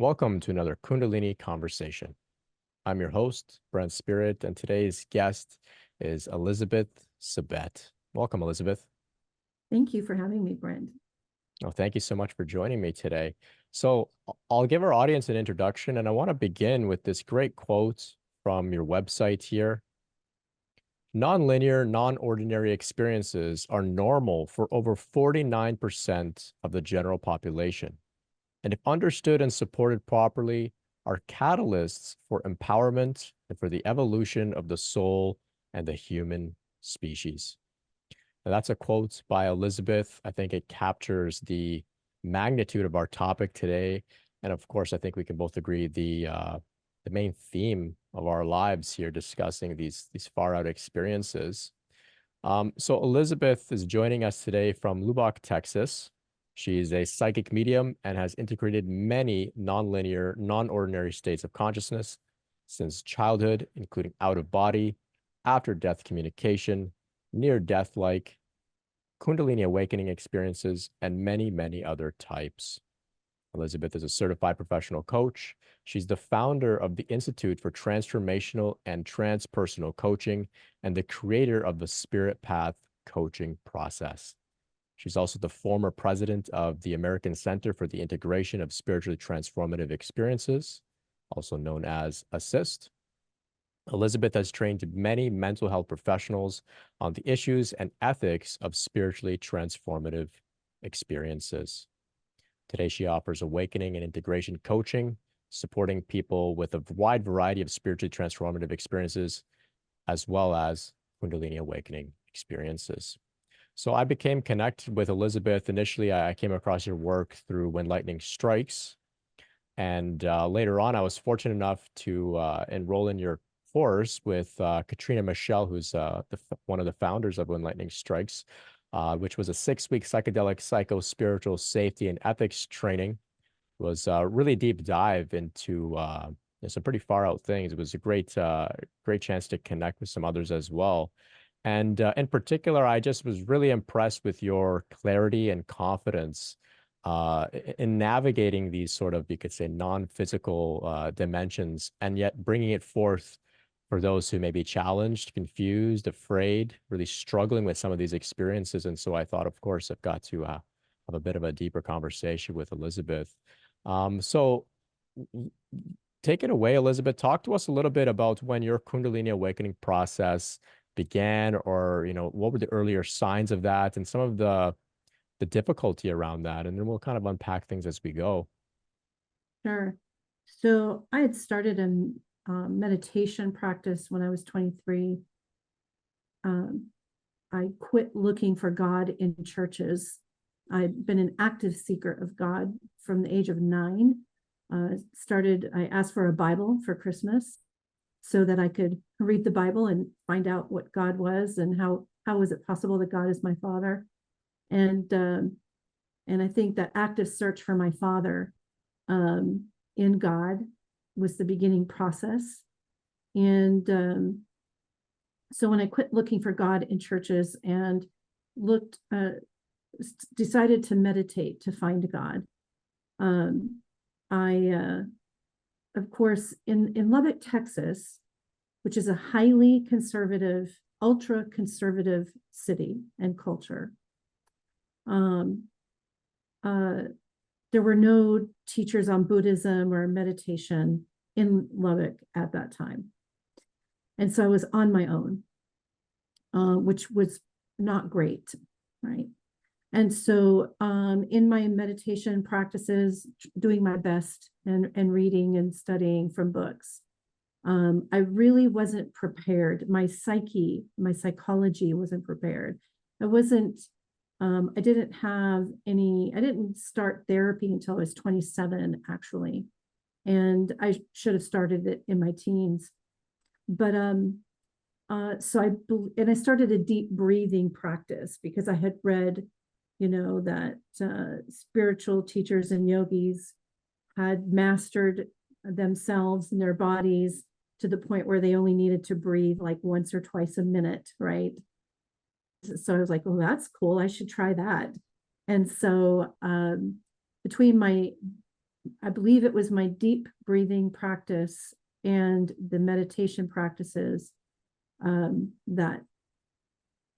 Welcome to another Kundalini conversation. I'm your host, Brent Spirit, and today's guest is Elizabeth Sabet. Welcome, Elizabeth. Thank you for having me, Brent. Oh, thank you so much for joining me today. So I'll give our audience an introduction, and I want to begin with this great quote from your website here. Nonlinear, non-ordinary experiences are normal for over 49% of the general population, and if understood and supported properly, are catalysts for empowerment and for the evolution of the soul and the human species. Now, that's a quote by Elizabeth. I think it captures the magnitude of our topic today. And of course, I think we can both agree the main theme of our lives here discussing these far out experiences. So Elizabeth is joining us today from Lubbock, Texas. She's a psychic medium and has integrated many nonlinear, non-ordinary states of consciousness since childhood, including out-of-body, after-death communication, near-death-like, Kundalini awakening experiences, and many, many other types. Elizabeth is a certified professional coach. She's the founder of the Institute for Transformational and Transpersonal Coaching and the creator of the Spirit Path coaching process. She's also the former president of the American Center for the Integration of Spiritually Transformative Experiences, also known as ACISTE. Elizabeth has trained many mental health professionals on the issues and ethics of spiritually transformative experiences. Today, she offers awakening and integration coaching, supporting people with a wide variety of spiritually transformative experiences, as well as Kundalini awakening experiences. So I became connected with Elizabeth. Initially, I came across your work through When Lightning Strikes. And later on, I was fortunate enough to enroll in your course with Katrina Michelle, who's one of the founders of When Lightning Strikes, which was a 6-week psychedelic psycho-spiritual safety and ethics training. It was a really deep dive into some pretty far out things. It was a great chance to connect with some others as well. And in particular, I just was really impressed with your clarity and confidence in navigating these sort of, you could say, non-physical dimensions, and yet bringing it forth for those who may be challenged, confused, afraid, really struggling with some of these experiences. And so I thought, of course, I've got to have a bit of a deeper conversation with Elizabeth. So take it away, Elizabeth. Talk to us a little bit about when your Kundalini awakening process began, or what were the earlier signs of that and some of the difficulty around that, and then we'll kind of unpack things as we go. Sure. So I had started a meditation practice when I was 23. I quit looking for God in churches. I'd been an active seeker of God from the age of 9. I asked for a Bible for Christmas so that I could read the Bible and find out what God was and how was it possible that God is my Father. And I think that active search for my Father in God was the beginning process. And so when I quit looking for God in churches and decided to meditate to find God, I of course, in Lubbock, Texas, which is a highly conservative, ultra conservative city and culture, there were no teachers on Buddhism or meditation in Lubbock at that time. And so I was on my own, which was not great, right? And so in my meditation practices, doing my best and reading and studying from books, I really wasn't prepared. My psychology wasn't prepared. I didn't start therapy until I was 27, actually. And I should have started it in my teens. But I started a deep breathing practice because I had read that spiritual teachers and yogis had mastered themselves and their bodies to the point where they only needed to breathe like once or twice a minute, right? So I was like, oh, that's cool. I should try that. And so between my I believe it was my deep breathing practice and the meditation practices that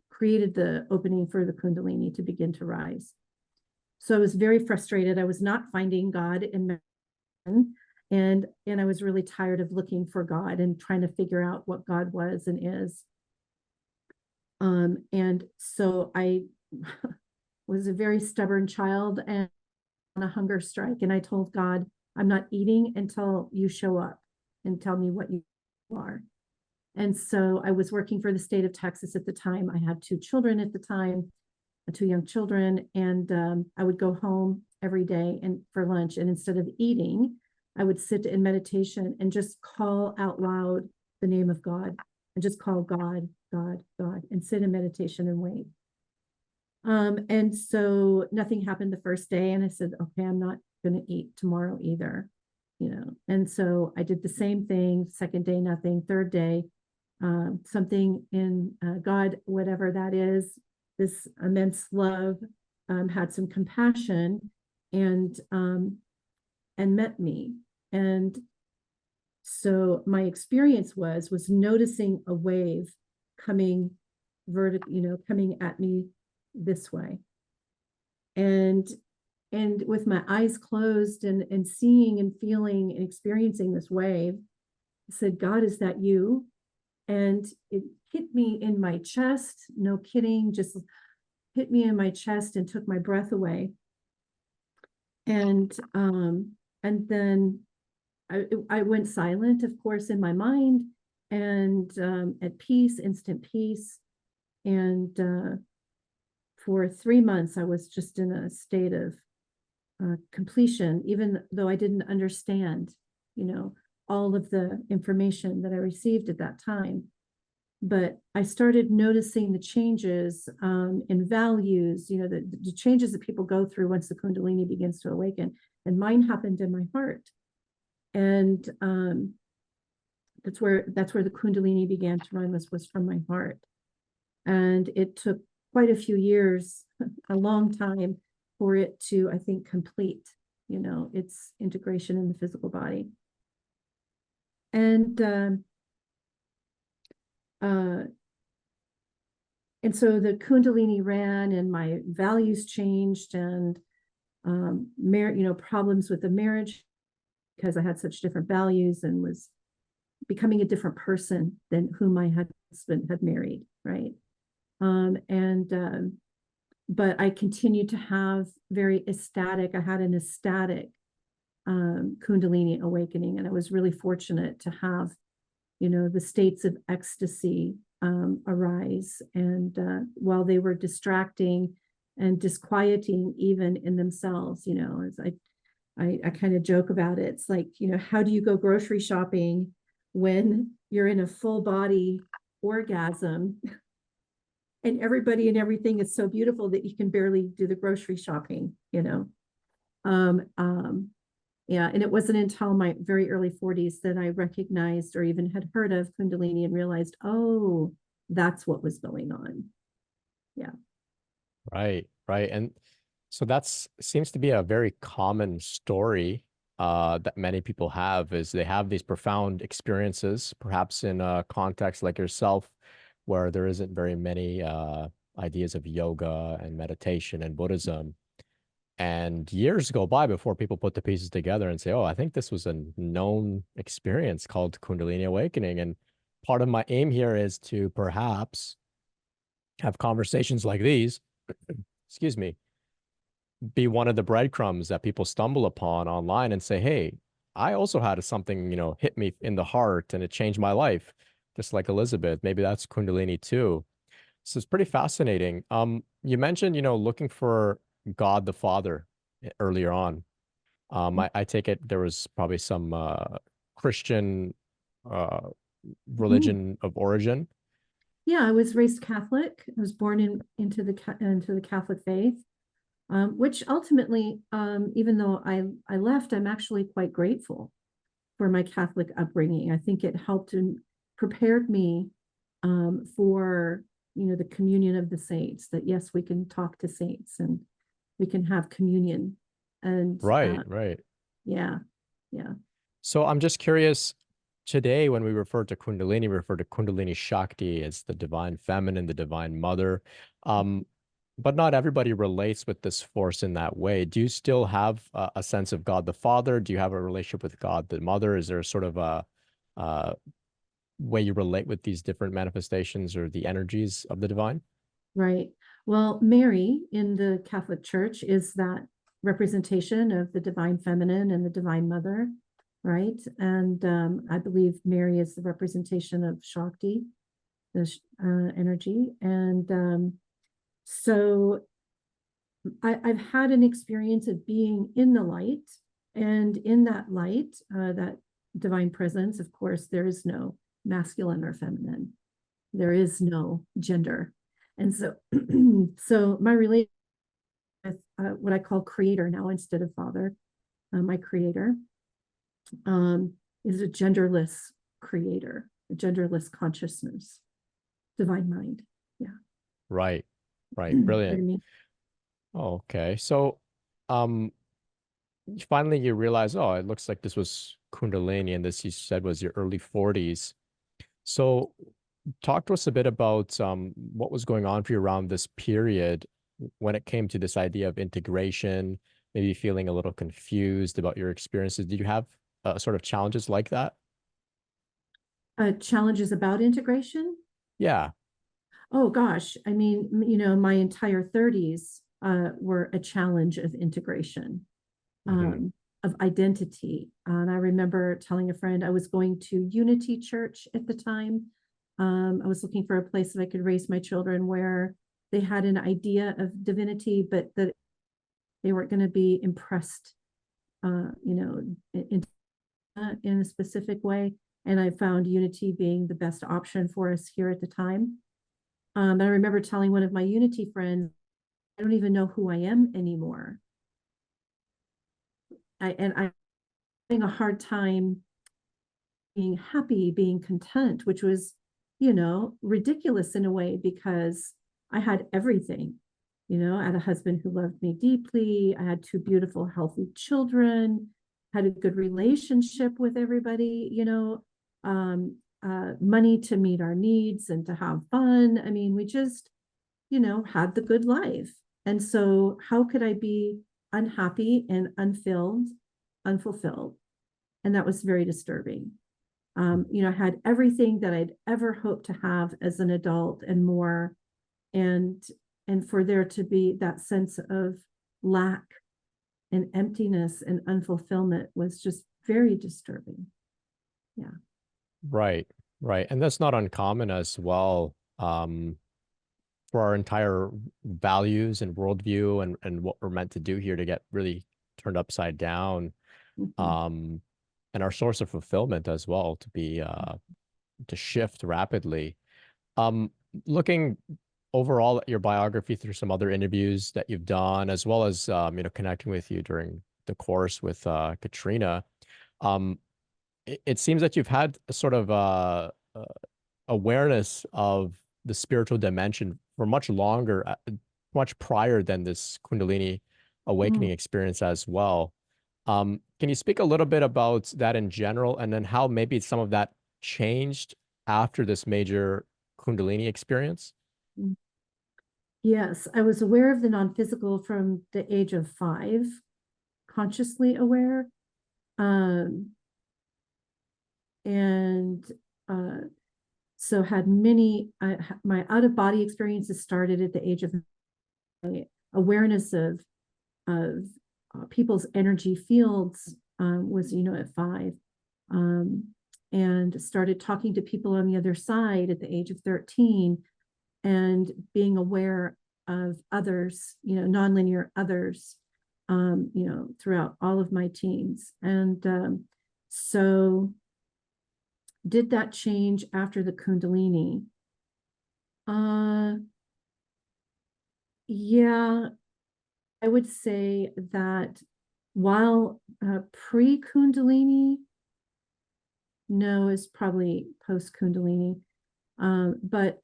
created the opening for the Kundalini to begin to rise. So I was very frustrated. I was not finding God in men, and I was really tired of looking for God and trying to figure out what God was and is. And so I was a very stubborn child and on a hunger strike. And I told God, I'm not eating until you show up and tell me what you are. And so I was working for the state of Texas at the time. I had 2 children at the time, 2 young children, and I would go home every day and for lunch. And instead of eating, I would sit in meditation and just call out loud the name of God and just call God, God, God, and sit in meditation and wait. And so nothing happened the first day. And I said, okay, I'm not going to eat tomorrow either, you know. And so I did the same thing. Second day, nothing. Third day, something in God, whatever that is, this immense love, had some compassion and met me. And so my experience was noticing a wave coming coming at me this way. And with my eyes closed and seeing and feeling and experiencing this wave, I said, God, is that you? And it hit me in my chest, no kidding, just hit me in my chest and took my breath away. And then I went silent, of course, in my mind, and at peace, instant peace. And for 3 months, I was just in a state of completion, even though I didn't understand, all of the information that I received at that time. But I started noticing the changes in values, the changes that people go through once the Kundalini begins to awaken. And mine happened in my heart. And that's where the Kundalini began to run, was from my heart. And it took quite a few years, a long time, for it to, I think, complete, its integration in the physical body. And so the Kundalini ran, and my values changed, and problems with the marriage, because I had such different values and was becoming a different person than whom my husband had married, right? But I continued to have I had an ecstatic Kundalini awakening, and I was really fortunate to have, the states of ecstasy arise, and while they were distracting and disquieting even in themselves, as I kind of joke about it. It's like, how do you go grocery shopping when you're in a full body orgasm and everybody and everything is so beautiful that you can barely do the grocery shopping, Yeah, and it wasn't until my very early 40s that I recognized or even had heard of Kundalini and realized, oh, that's what was going on. Yeah. Right, right. And so seems to be a very common story that many people have, is they have these profound experiences, perhaps in a context like yourself, where there isn't very many ideas of yoga and meditation and Buddhism. And years go by before people put the pieces together and say, oh, I think this was a known experience called Kundalini awakening. And part of my aim here is to perhaps have conversations like these, excuse me, be one of the breadcrumbs that people stumble upon online and say, hey, I also had something, hit me in the heart and it changed my life, just like Elizabeth. Maybe that's Kundalini too. So it's pretty fascinating. You mentioned, looking for God the Father earlier on. I take it there was probably some Christian religion of origin. Yeah, I was raised Catholic. I was born into the Catholic faith, which ultimately, even though I left, I'm actually quite grateful for my Catholic upbringing. I think it helped and prepared me for the communion of the saints. That yes, we can talk to saints and we can have communion. And Right, right. Yeah. Yeah. So I'm just curious, today when we refer to Kundalini, we refer to Kundalini Shakti as the divine feminine, the divine mother. Um, but not everybody relates with this force in that way. Do you still have a sense of God the Father? Do you have a relationship with God the Mother? Is there sort of a way you relate with these different manifestations or the energies of the divine? Right. Well, Mary in the Catholic Church is that representation of the divine feminine and the divine mother, right? And I believe Mary is the representation of Shakti, the energy. And so I've had an experience of being in the light, and in that light, that divine presence, of course, there is no masculine or feminine. There is no gender. And so, so my relationship with what I call creator now instead of father, my creator, is a genderless creator, a genderless consciousness, divine mind. Yeah. Right, right. Brilliant. I mean, Oh, okay. So, um, finally you realize, oh, it looks like this was Kundalini, and this you said was your early 40s. So, talk to us a bit about what was going on for you around this period when it came to this idea of integration, maybe feeling a little confused about your experiences. Did you have sort of challenges like that? challenges about integration. Yeah. Oh gosh, I mean, my entire 30s were a challenge of integration, Hmm. of identity. And I remember telling a friend I was going to Unity Church at the time. I was looking for a place that I could raise my children where they had an idea of divinity, but that they weren't going to be impressed, in a specific way. And I found Unity being the best option for us here at the time. And I remember telling one of my Unity friends, I don't even know who I am anymore. I'm having a hard time being happy, being content, which was, ridiculous in a way because I had everything. I had a husband who loved me deeply. I had two beautiful, healthy children, had a good relationship with everybody, money to meet our needs and to have fun. I mean, we just, had the good life. And so, how could I be unhappy and unfulfilled? And that was very disturbing. I had everything that I'd ever hoped to have as an adult and more. And for there to be that sense of lack and emptiness and unfulfillment was just very disturbing. Yeah. Right, right. And that's not uncommon as well. For our entire values and worldview and what we're meant to do here to get really turned upside down, Mhm. um, and our source of fulfillment as well to shift rapidly. Um, Looking overall at your biography through some other interviews that you've done, as well as connecting with you during the course with Katrina, um, it seems that you've had a sort of awareness of the spiritual dimension for much longer, much prior than this Kundalini Mm. awakening experience as well. Can you speak a little bit about that in general, and then how maybe some of that changed after this major Kundalini experience? Yes, I was aware of the non-physical from the age of 5, consciously aware. Um, and so had many, my out-of-body experiences started at the age of awareness of people's energy fields, was at 5, um, and started talking to people on the other side at the age of 13, and being aware of others, nonlinear others, throughout all of my teens. And so did that change after the Kundalini? Uh, yeah, I would say that while pre-Kundalini, no, is probably post-Kundalini, but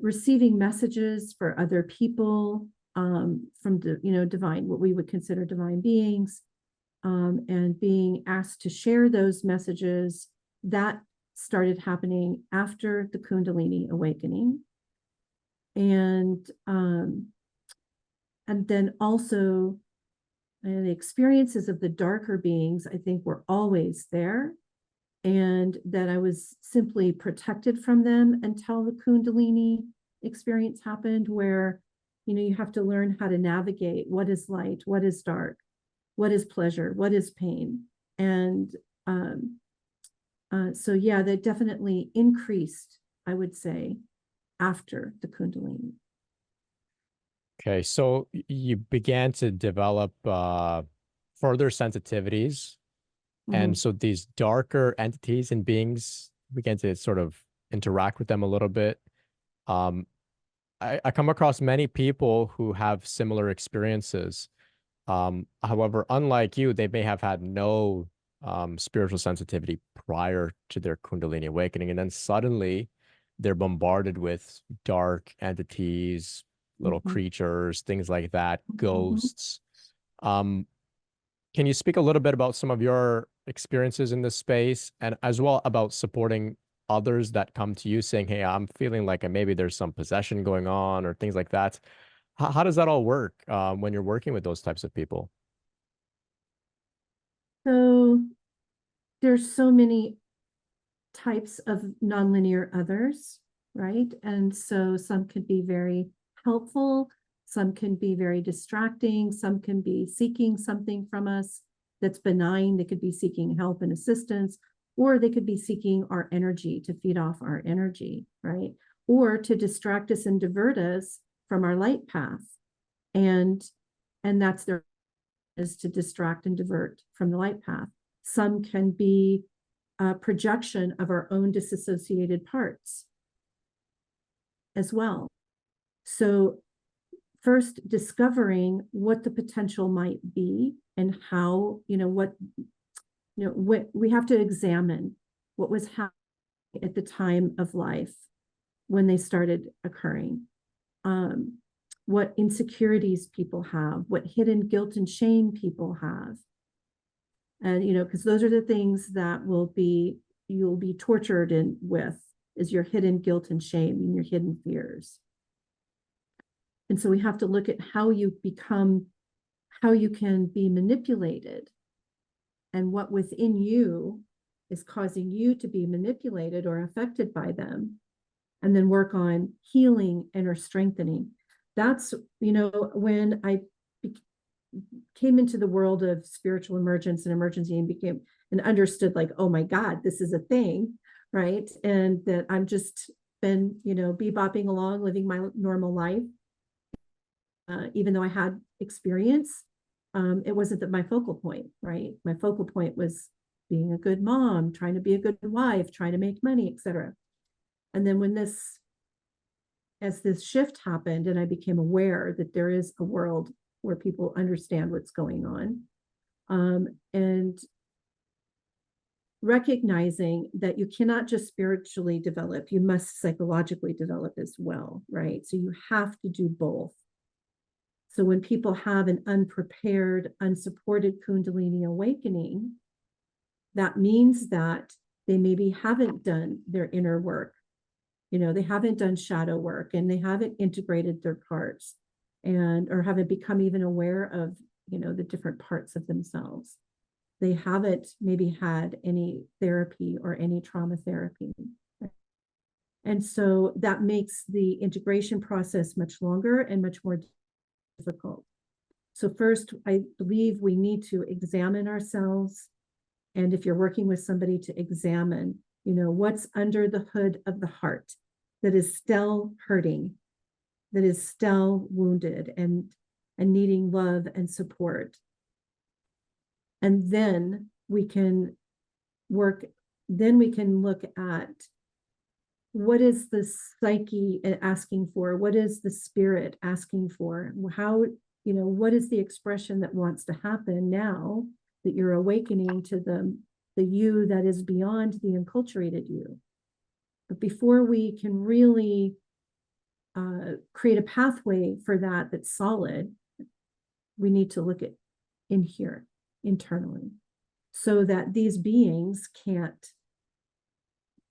receiving messages for other people, from divine, what we would consider divine beings, and being asked to share those messages, that started happening after the Kundalini awakening. And then also the experiences of the darker beings, I think, were always there, and that I was simply protected from them until the Kundalini experience happened, where, you know, you have to learn how to navigate what is light, what is dark, what is pleasure, what is pain. And so yeah, that definitely increased, I would say, after the Kundalini. Okay, so you began to develop further sensitivities. And Mhm. so these darker entities and beings began to sort of interact with them a little bit. Um, I come across many people who have similar experiences. However, unlike you, they may have had no spiritual sensitivity prior to their Kundalini awakening. And then suddenly they're bombarded with dark entities, little Mhm. creatures, things like that, Mhm. ghosts. Um, can you speak a little bit about some of your experiences in this space and as well about supporting others that come to you saying, hey, I'm feeling like maybe there's some possession going on or things like that? How does that all work when you're working with those types of people? So there's so many types of nonlinear others, right? And so some could be very helpful, some can be very distracting, some can be seeking something from us that's benign. They could be seeking help and assistance, or they could be seeking our energy to feed off our energy, right? Or to distract us and divert us from our light path. And that's their is to distract and divert from the light path. Some can be a projection of our own disassociated parts as well. So first discovering what the potential might be and how, what we have to examine what was happening at the time of life when they started occurring. What insecurities people have, what hidden guilt and shame people have. And, because those are the things that you'll be tortured with, is your hidden guilt and shame and your hidden fears. And so we have to look at how you can be manipulated, and what within you is causing you to be manipulated or affected by them, and then work on healing and or strengthening. That's, when I came into the world of spiritual emergence and emergency and understood, like, oh my God, this is a thing, right? And that I'm just been, bebopping along, living my normal life. Even though I had experience, it wasn't my focal point, right? My focal point was being a good mom, trying to be a good wife, trying to make money, etc. And then as this shift happened and I became aware that there is a world where people understand what's going on, and recognizing that you cannot just spiritually develop, you must psychologically develop as well, right? So you have to do both. So when people have an unprepared, unsupported Kundalini awakening, that means that they maybe haven't done their inner work. They haven't done shadow work, and they haven't integrated their parts, or haven't become even aware of, the different parts of themselves. They haven't maybe had any therapy or any trauma therapy. And so that makes the integration process much longer and much more difficult. So first, I believe we need to examine ourselves. And if you're working with somebody, to examine, what's under the hood of the heart that is still hurting, that is still wounded and needing love and support. And then we can look at what is the psyche asking for? What is the spirit asking for? How, what is the expression that wants to happen now that you're awakening to the you that is beyond the enculturated you? But before we can really create a pathway for that that's solid, we need to look at in here, internally, so that these beings can't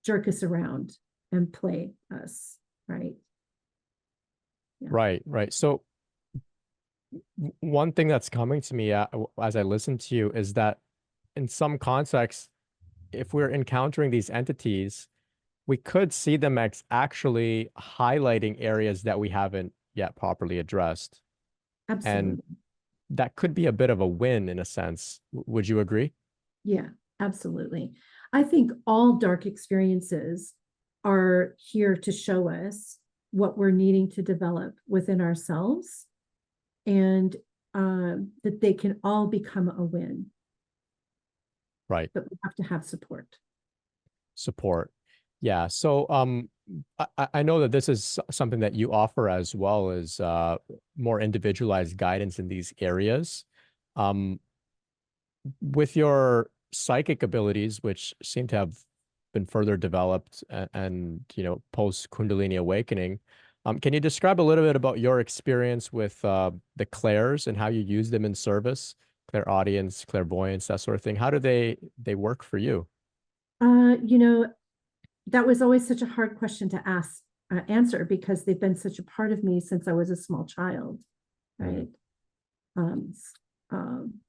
jerk us around and play us, right? Yeah. Right. So one thing that's coming to me as I listen to you is that in some contexts, if we're encountering these entities, we could see them as actually highlighting areas that we haven't yet properly addressed. And Absolutely. that could be a bit of a win in a sense. Would you agree? Yeah, absolutely. I think all dark experiences are here to show us what we're needing to develop within ourselves, and that they can all become a win, Right. but we have to have support. Support. Yeah. So I know that this is something that you offer as well as more individualized guidance in these areas. Um, with your psychic abilities, which seem to have been further developed and post Kundalini awakening, can you describe a little bit about your experience with the clairs and how you use them in service, clairaudience, clairvoyance, that sort of thing? How do they work for you? You know, that was always such a hard question to answer, because they've been such a part of me since I was a small child, Mhm. right? Um, um,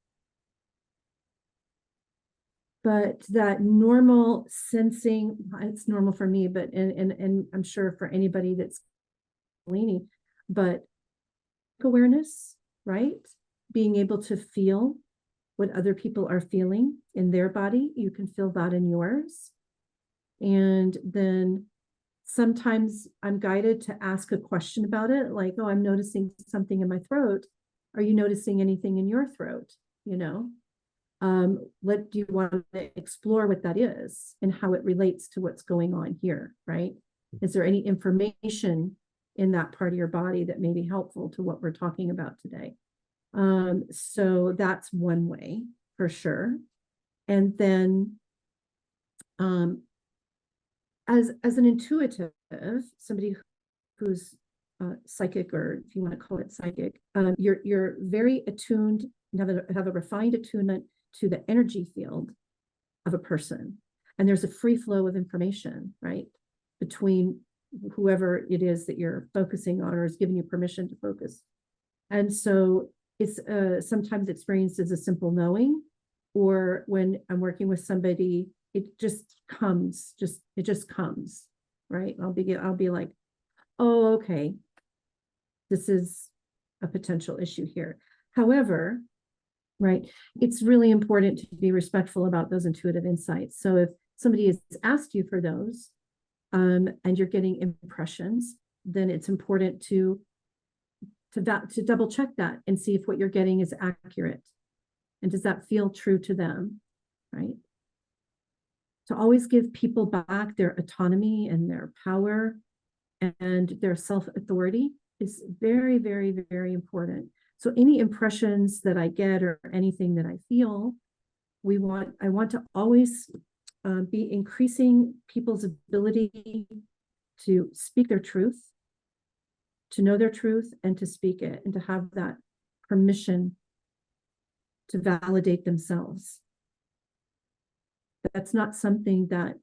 but that normal sensing, it's normal for me, but and I'm sure for anybody that's leaning, but awareness, right? Being able to feel what other people are feeling in their body, you can feel that in yours. And then sometimes I'm guided to ask a question about it, like, oh, I'm noticing something in my throat. Are you noticing anything in your throat? You know, what do you want to explore what that is and how it relates to what's going on here, right? Is there any information in that part of your body that may be helpful to what we're talking about today? So that's one way for sure. And then as an intuitive, somebody who's psychic, or if you want to call it psychic, you're very attuned, have a refined attunement to the energy field of a person, and there's a free flow of information, right, between whoever it is that you're focusing on or is giving you permission to focus. And so it's sometimes experienced as a simple knowing, or when I'm working with somebody, it just comes, it just comes, right? I'll be like, oh, okay, this is a potential issue here. However, right, it's really important to be respectful about those intuitive insights. So if somebody has asked you for those, and you're getting impressions, then it's important to double check that and see if what you're getting is accurate, and does that feel true to them, right? To always give people back their autonomy and their power and their self-authority is very, very, very important. So any impressions that I get or anything that I feel, I want to always be increasing people's ability to speak their truth, to know their truth, and to speak it, and to have that permission to validate themselves. That's not something that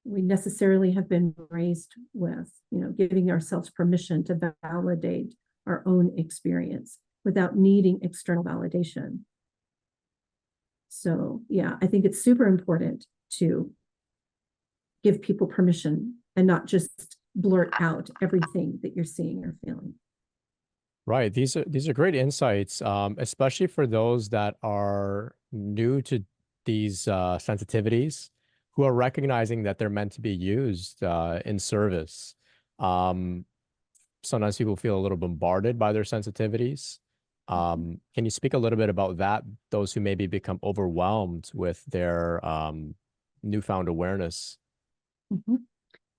we necessarily have been raised with, giving ourselves permission to validate our own experience without needing external validation. So yeah, I think it's super important to give people permission and not just blurt out everything that you're seeing or feeling. Right. These are great insights, especially for those that are new to these sensitivities, who are recognizing that they're meant to be used in service. Um, Sometimes people feel a little bombarded by their sensitivities. Can you speak a little bit about that? Those who maybe become overwhelmed with their newfound awareness. Mm-hmm.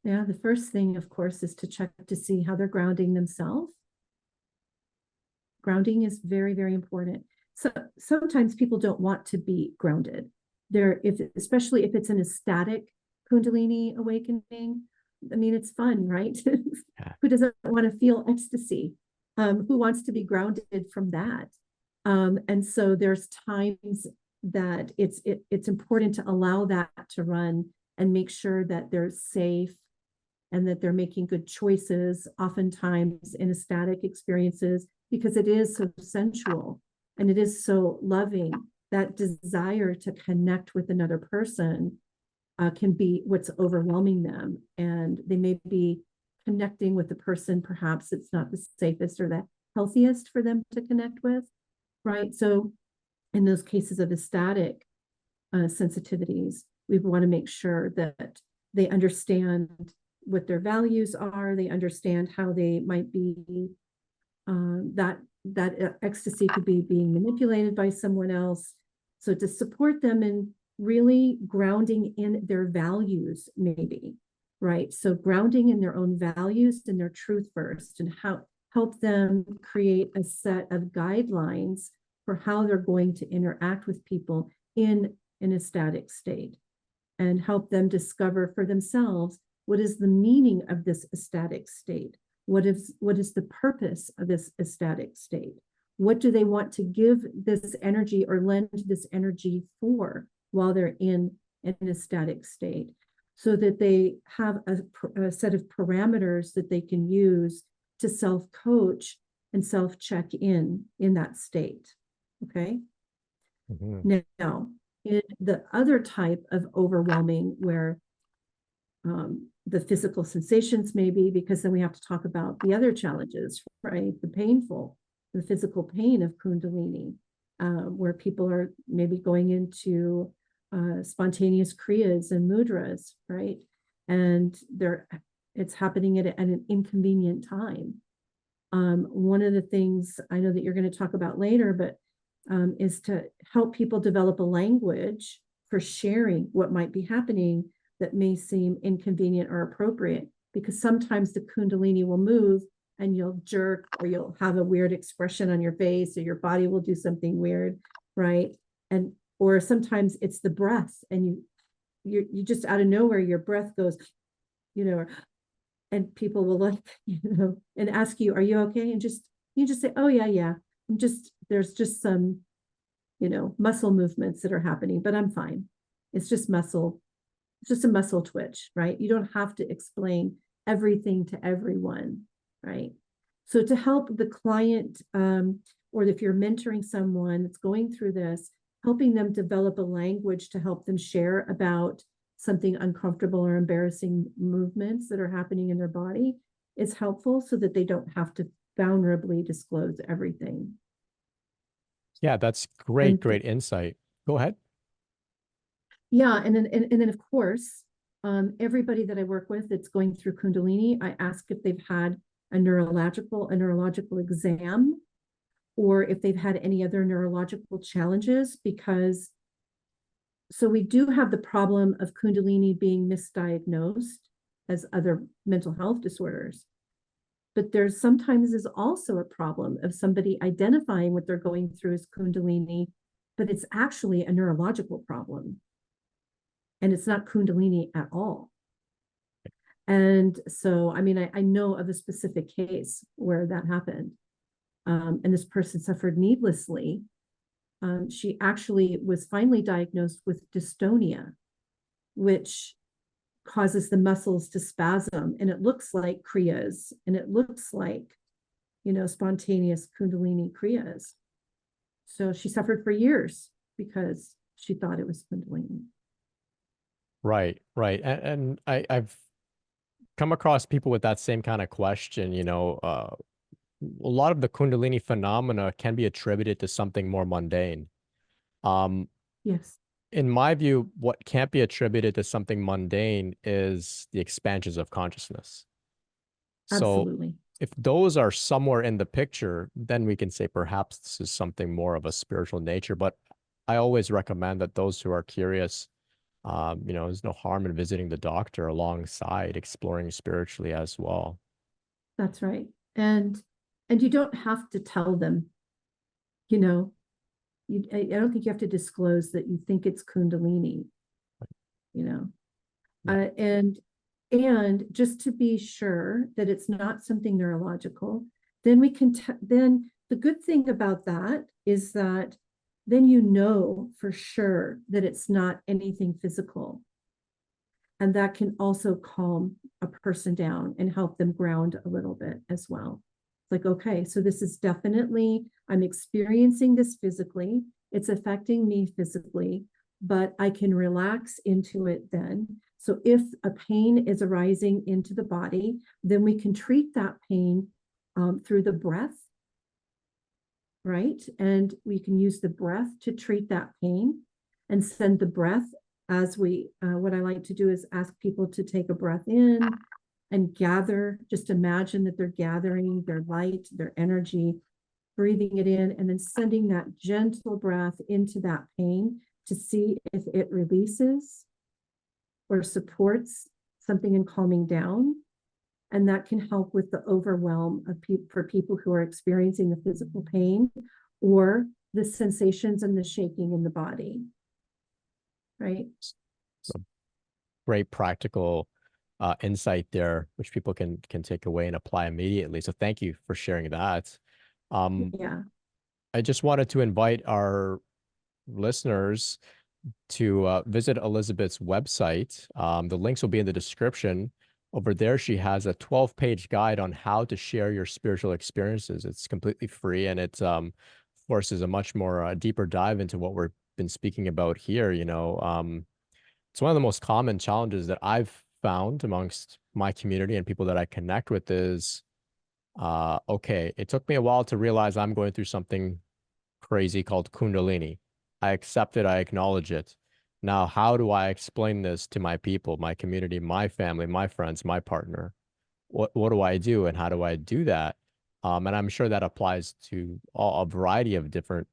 Yeah, the first thing, of course, is to check to see how they're grounding themselves. Grounding is very, very important. So sometimes people don't want to be grounded. Especially if it's an ecstatic Kundalini awakening. I mean, it's fun, right? Yeah. Who doesn't want to feel ecstasy? Who wants to be grounded from that? And so there's times that it's important to allow that to run and make sure that they're safe and that they're making good choices, oftentimes in ecstatic experiences, because it is so sensual and it is so loving. That desire to connect with another person can be what's overwhelming them. And they may be connecting with the person, perhaps it's not the safest or the healthiest for them to connect with, right? So in those cases of ecstatic sensitivities, we want to make sure that they understand what their values are, they understand how they might be, that ecstasy could be being manipulated by someone else. So to support them in really grounding in their values, maybe, right? So grounding in their own values and their truth first, and help them create a set of guidelines for how they're going to interact with people in an ecstatic state, and help them discover for themselves what is the meaning of this ecstatic state. What is the purpose of this ecstatic state? What do they want to give this energy or lend this energy for while they're in an ecstatic state, so that they have a set of parameters that they can use to self-coach and self-check in that state. Okay. Mm-hmm. Now, in the other type of overwhelming, where the physical sensations maybe, because then we have to talk about the other challenges, right? The physical pain of Kundalini, where people are maybe going into spontaneous kriyas and mudras, right? And it's happening at an inconvenient time. One of the things I know that you're going to talk about later, but is to help people develop a language for sharing what might be happening that may seem inconvenient or appropriate, because sometimes the Kundalini will move and you'll jerk, or you'll have a weird expression on your face, or your body will do something weird, right? And or sometimes it's the breath, and you just out of nowhere your breath goes, and people will look, and ask you, are you okay? And you just say, oh yeah, there's just some muscle movements that are happening, but I'm fine. It's just a muscle twitch, right? You don't have to explain everything to everyone, right? So to help the client, or if you're mentoring someone that's going through this, helping them develop a language to help them share about something uncomfortable or embarrassing movements that are happening in their body is helpful, so that they don't have to vulnerably disclose everything. Yeah, that's great insight. Go ahead. Yeah, and then of course, everybody that I work with that's going through Kundalini, I ask if they've had a neurological exam, or if they've had any other neurological challenges, because so we do have the problem of Kundalini being misdiagnosed as other mental health disorders. But there's sometimes is also a problem of somebody identifying what they're going through as Kundalini, but it's actually a neurological problem. And it's not Kundalini at all. And so, I mean, I know of a specific case where that happened. And this person suffered needlessly. She actually was finally diagnosed with dystonia, which causes the muscles to spasm, and it looks like kriyas, and it looks like, spontaneous Kundalini kriyas. So she suffered for years because she thought it was Kundalini. Right. And I've come across people with that same kind of question. A lot of the Kundalini phenomena can be attributed to something more mundane. Yes. In my view, what can't be attributed to something mundane is the expansions of consciousness. So Absolutely. if those are somewhere in the picture, then we can say perhaps this is something more of a spiritual nature. But I always recommend that those who are curious, there's no harm in visiting the doctor alongside exploring spiritually as well. That's right. And you don't have to tell them, I don't think you have to disclose that you think it's Kundalini, Yeah. And just to be sure that it's not something neurological, then we can then the good thing about that is that then you know for sure that it's not anything physical. And that can also calm a person down and help them ground a little bit as well. It's like, okay, so this is definitely, I'm experiencing this physically. It's affecting me physically, but I can relax into it then. So if a pain is arising into the body, then we can treat that pain through the breath, right? And we can use the breath to treat that pain and send the breath as we, what I like to do is ask people to take a breath in and gather, just imagine that they're gathering their light, their energy, breathing it in, and then sending that gentle breath into that pain to see if it releases or supports something in calming down. And that can help with the overwhelm of for people who are experiencing the physical pain or the sensations and the shaking in the body. Right. So great practical insight there, which people can take away and apply immediately. So thank you for sharing that. Yeah. I just wanted to invite our listeners to visit Elizabeth's website. The links will be in the description. Over there, she has a 12-page guide on how to share your spiritual experiences. It's completely free, and it forces a much more deeper dive into what we've been speaking about here. It's one of the most common challenges that I've found amongst my community and people that I connect with is, okay, it took me a while to realize I'm going through something crazy called Kundalini. I accept it, I acknowledge it. Now, how do I explain this to my people, my community, my family, my friends, my partner? What do I do and how do I do that? And I'm sure that applies to a variety of different,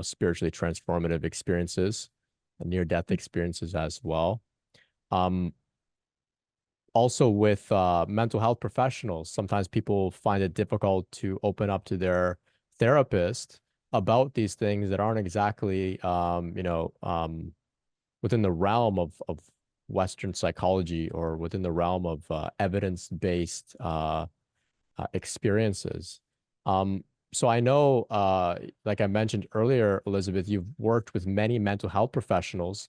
spiritually transformative experiences, near-death experiences as well. Also with mental health professionals, sometimes people find it difficult to open up to their therapist about these things that aren't exactly, within the realm of Western psychology or within the realm of evidence-based experiences. So I know, like I mentioned earlier, Elizabeth, you've worked with many mental health professionals,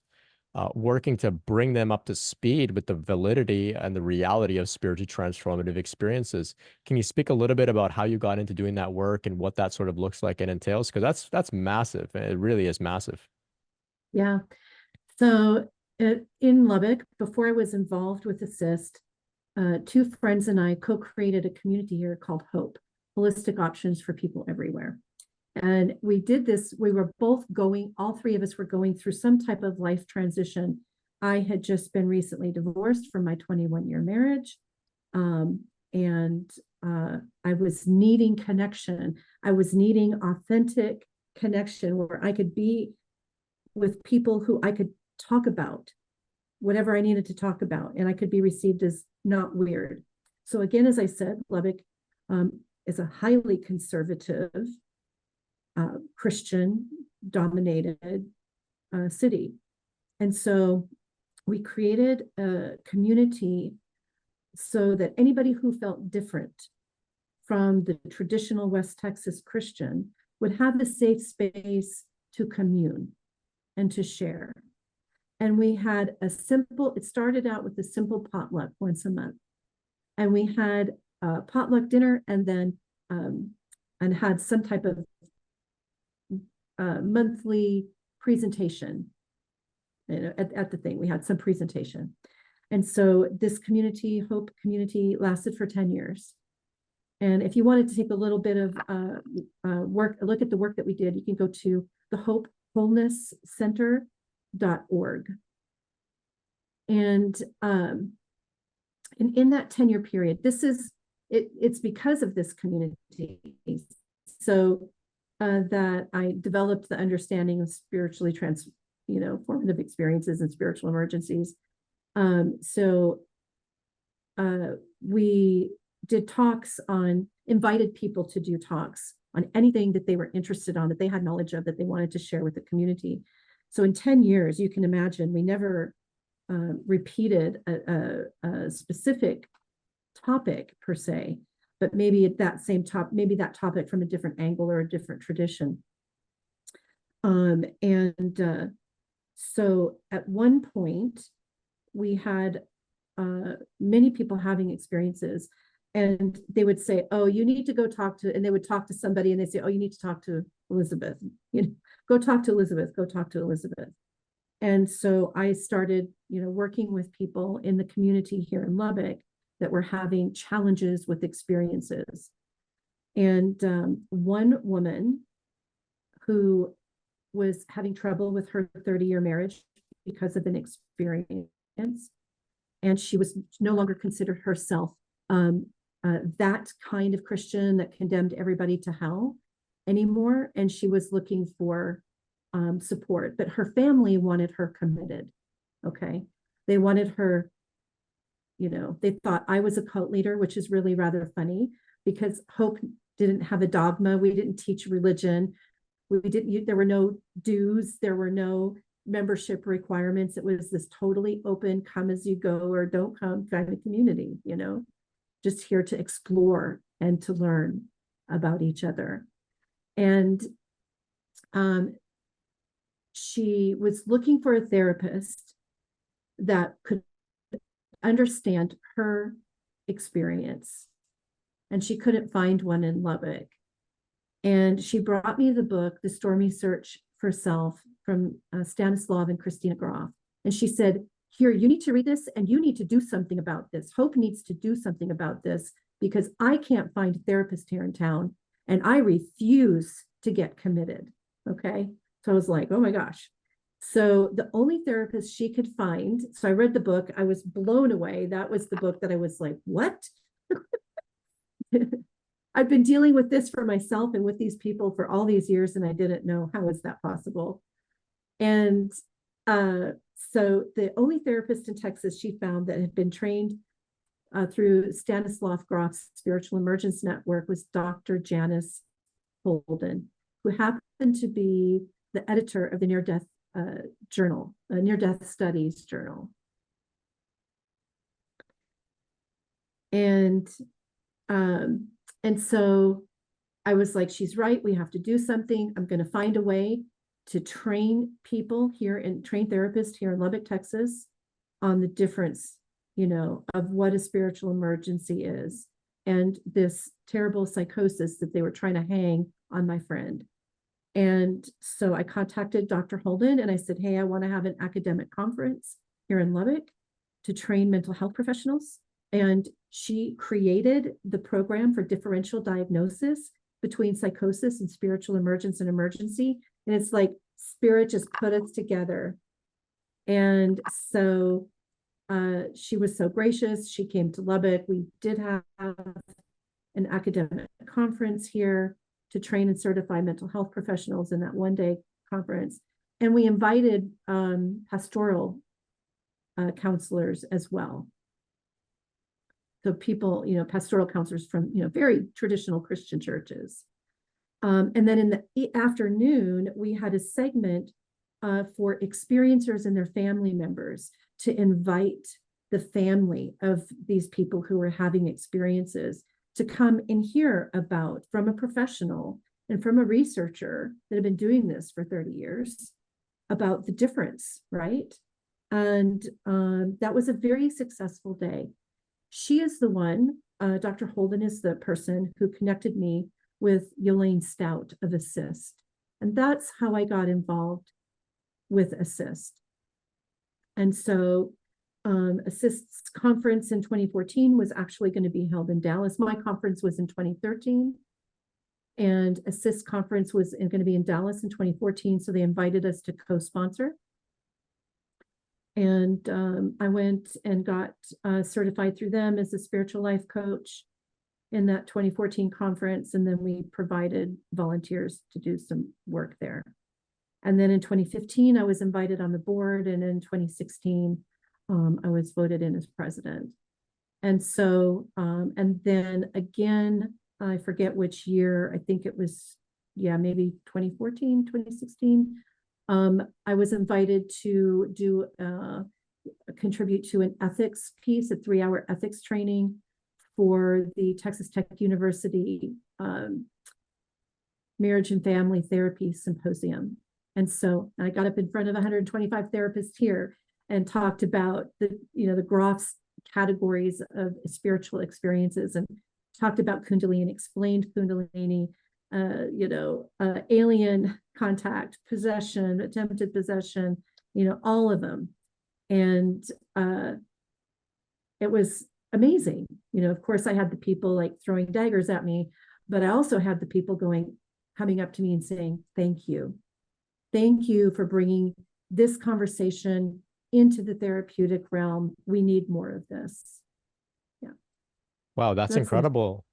working to bring them up to speed with the validity and the reality of spiritually transformative experiences. Can you speak a little bit about how you got into doing that work and what that sort of looks like and entails? Because that's massive. It really is massive. Yeah. So in Lubbock, before I was involved with ACISTE, two friends and I co-created a community here called HOPE, Holistic Options for People Everywhere. And we did this, we were both going, all three of us were going through some type of life transition. I had just been recently divorced from my 21-year marriage. I was needing connection. I was needing authentic connection where I could be with people who I could talk about whatever I needed to talk about, and I could be received as not weird. So again, as I said, Lubbock is a highly conservative, Christian-dominated city. And so we created a community so that anybody who felt different from the traditional West Texas Christian would have a safe space to commune and to share. And we had it started out with a simple potluck once a month. And we had a potluck dinner and then, and had some type of monthly presentation. At the thing, we had some presentation. And so this community, Hope community, lasted for 10 years. And if you wanted to take a little bit of look at the work that we did, you can go to the Hope Wholeness Center.org. And in that 10-year period, it's because of this community. So that I developed the understanding of spiritually formative experiences and spiritual emergencies. We did talks invited people to do talks on anything that they were interested on, that they had knowledge of, that they wanted to share with the community. So in 10 years, you can imagine we never repeated a specific topic per se, but maybe at that same maybe that topic from a different angle or a different tradition. So at one point, we had many people having experiences, and they would say, oh, you need to go talk to, and they would talk to somebody, and they say, oh, you need to talk to Elizabeth. Go talk to Elizabeth, go talk to Elizabeth. And so I started, working with people in the community here in Lubbock that were having challenges with experiences. And one woman who was having trouble with her 30-year marriage because of an experience, and she was no longer considered herself that kind of Christian that condemned everybody to hell anymore. And she was looking for support, but her family wanted her committed. Okay. They wanted her, they thought I was a cult leader, which is really rather funny because Hope didn't have a dogma. We didn't teach religion. There were no dues. There were no membership requirements. It was this totally open, come as you go or don't come kind of community, just here to explore and to learn about each other. And she was looking for a therapist that could understand her experience. And she couldn't find one in Lubbock. And she brought me the book, The Stormy Search for Self, from Stanislav and Christina Groff. And she said, here, you need to read this and you need to do something about this. Hope needs to do something about this because I can't find a therapist here in town and I refuse to get committed. Okay. So I was like, oh my gosh. So the only therapist she could find, so I read the book, I was blown away. That was the book that I was like, what? I've been dealing with this for myself and with these people for all these years, and I didn't know how is that possible. And so the only therapist in Texas she found that had been trained through Stanislav Groff's Spiritual Emergence Network was Dr. Janice Holden, who happened to be the editor of the Near-Death Journal, Near-Death Studies Journal. And so I was like, she's right. We have to do something. I'm going to find a way to train people here and train therapists here in Lubbock, Texas, on the difference, of what a spiritual emergency is and this terrible psychosis that they were trying to hang on my friend. And so I contacted Dr. Holden and I said, hey, I want to have an academic conference here in Lubbock to train mental health professionals. And she created the program for differential diagnosis between psychosis and spiritual emergence and emergency. And it's like spirit just put us together. And so she was so gracious. She came to Lubbock. We did have an academic conference here to train and certify mental health professionals in that one-day conference. And we invited pastoral counselors as well. So people, pastoral counselors from, very traditional Christian churches. And then in the afternoon, we had a segment for experiencers and their family members to invite the family of these people who were having experiences to come and hear about from a professional and from a researcher that had been doing this for 30 years about the difference, right? And that was a very successful day. She is the one, Dr. Holden is the person who connected me with Yolaine Stout of ACISTE. And that's how I got involved with ACISTE. And so ACISTE's conference in 2014 was actually going to be held in Dallas. My conference was in 2013. And ACISTE conference was going to be in Dallas in 2014. So they invited us to co-sponsor. And I went and got certified through them as a spiritual life coach in that 2014 conference. And then we provided volunteers to do some work there. And then in 2015, I was invited on the board. And in 2016, I was voted in as president. And so, and then again, I forget which year, I think it was, maybe 2014, 2016. I was invited to do contribute to an ethics piece, a 3-hour ethics training for the Texas Tech University Marriage and Family Therapy Symposium. And so I got up in front of 125 therapists here and talked about the Groff's categories of spiritual experiences, and talked about Kundalini, explained Kundalini, alien contact, possession, attempted possession, all of them. And it was amazing. Of course, I had the people like throwing daggers at me, but I also had the people coming up to me and saying, thank you. Thank you for bringing this conversation into the therapeutic realm. We need more of this. Yeah. Wow, that's That's it. incredible.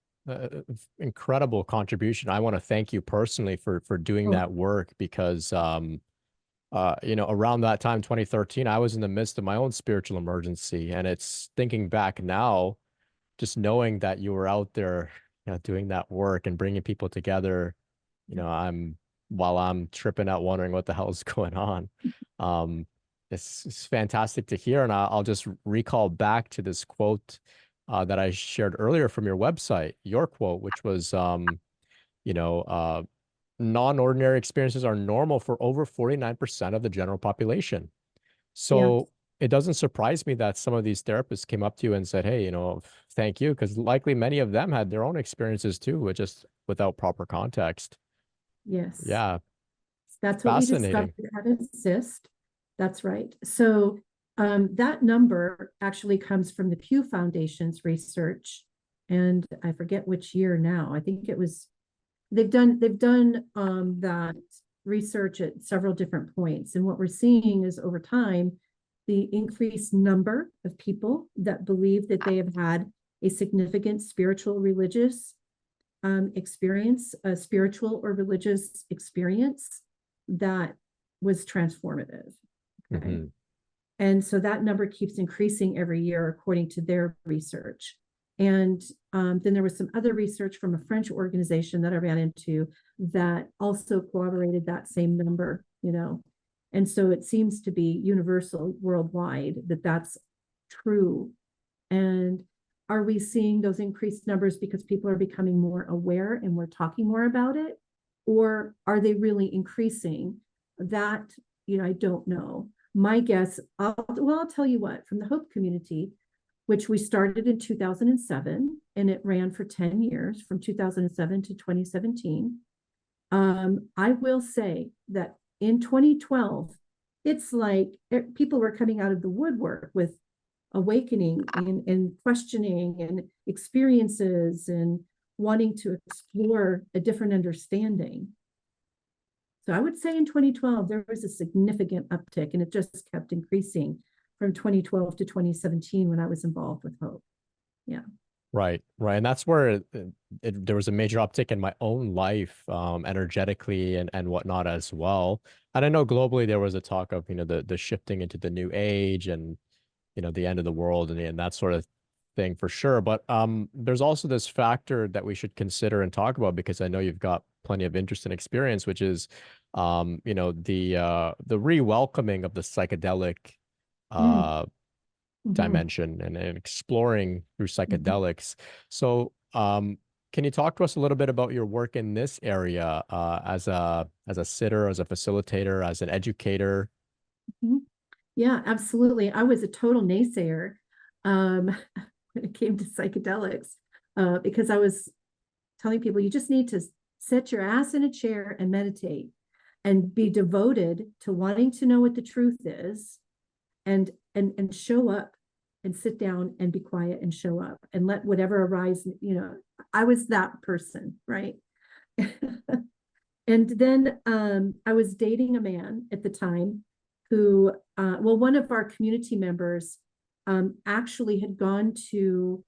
Incredible contribution. I want to thank you personally for doing Oh, that work, because around that time, 2013, I was in the midst of my own spiritual emergency. And it's thinking back now, just knowing that you were out there, doing that work and bringing people together, while I'm tripping out, wondering what the hell is going on. It's fantastic to hear. And I'll just recall back to this quote that I shared earlier from your website, your quote, which was, you know, uh, non-ordinary experiences are normal for over 49% of the general population. yeah. So it doesn't surprise me that some of these therapists came up to you and said, hey, thank you, because likely many of them had their own experiences too, with just without proper context. Yes. Yeah, That's what we discovered fascinating. at ACISTE. That's right. So that number actually comes from the Pew Foundation's research, and I forget which year now. I think it was they've done that research at several different points, and what we're seeing is over time the increased number of people that believe that they have had a significant spiritual religious experience, a spiritual or religious experience that was transformative. Okay. Hmm. And so that number keeps increasing every year according to their research. And then there was some other research from a French organization that I ran into that also corroborated that same number, And so it seems to be universal worldwide that that's true. And are we seeing those increased numbers because people are becoming more aware and we're talking more about it? Or are they really increasing? That, I don't know. My guess, I'll tell you what, from the Hope community, which we started in 2007, and it ran for 10 years, from 2007 to 2017. I will say that in 2012, it's like people were coming out of the woodwork with awakening and questioning and experiences and wanting to explore a different understanding. So I would say in 2012, there was a significant uptick, and it just kept increasing from 2012 to 2017 when I was involved with Hope. Yeah. Right, right. And that's where there was a major uptick in my own life, energetically and whatnot as well. And I know globally there was a talk of, the shifting into the new age and, the end of the world and that sort of thing for sure. But there's also this factor that we should consider and talk about, because I know you've got plenty of interest and experience, which is, the re-welcoming of the psychedelic Mm. uh Mhm. dimension and exploring through Mhm. psychedelics. So, can you talk to us a little bit about your work in this area, as a sitter, as a facilitator, as an educator? Mhm. Yeah, absolutely. I was a total naysayer um, when it came to psychedelics, because I was telling people you just need to sit your ass in a chair and meditate and be devoted to wanting to know what the truth is, and show up and sit down and be quiet and show up and let whatever arise. I was that person, right? And then I was dating a man at the time who, one of our community members actually had gone to